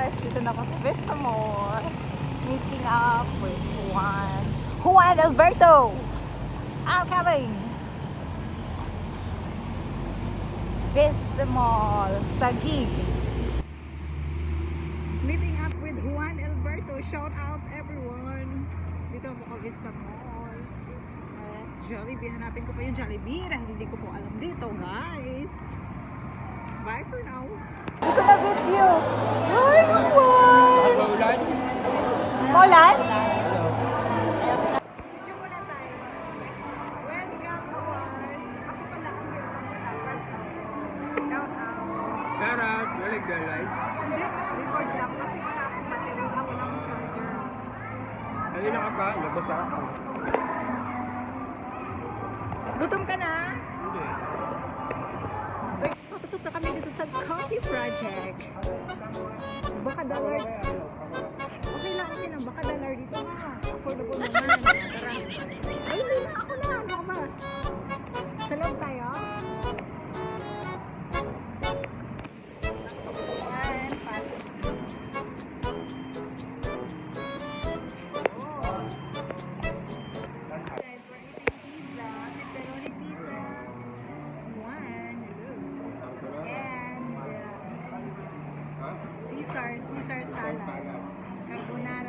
guys, dito na ako sa Vista Mall. Meeting up with Juan Alberto. I'm coming. Vista Mall, Taguig. Meeting up with Juan Alberto. Shout out everyone. Dito ako sa Vista Mall. Jollibee, hanapin ko pa yung Jollibee dahil hindi ko po alam dito, guys. Bye for now. Dito na video. Hi, Juan! Maulan? Maulan? Video muna tayo. Welcome, Juan. Ako pala ang shout out. Sarap, walang galay. Hindi, record lang kasi wala akong battery. Wala akong charger. Ayun na ka pa, labas ako. Gutom ka na? Hindi. Papasok na kami dito sa Coffee Project. Baka dollar. Okay lang, okay lang. Baka dollar dito ha. Affordable naman. Tara. Ay, hindi na. Ako na. Ano ka ba? Sa loob tayo? Ayan, pasok. Guys, we're eating pizza. Pepperoni pizza. One. Hello. And Caesar salad. Carbonara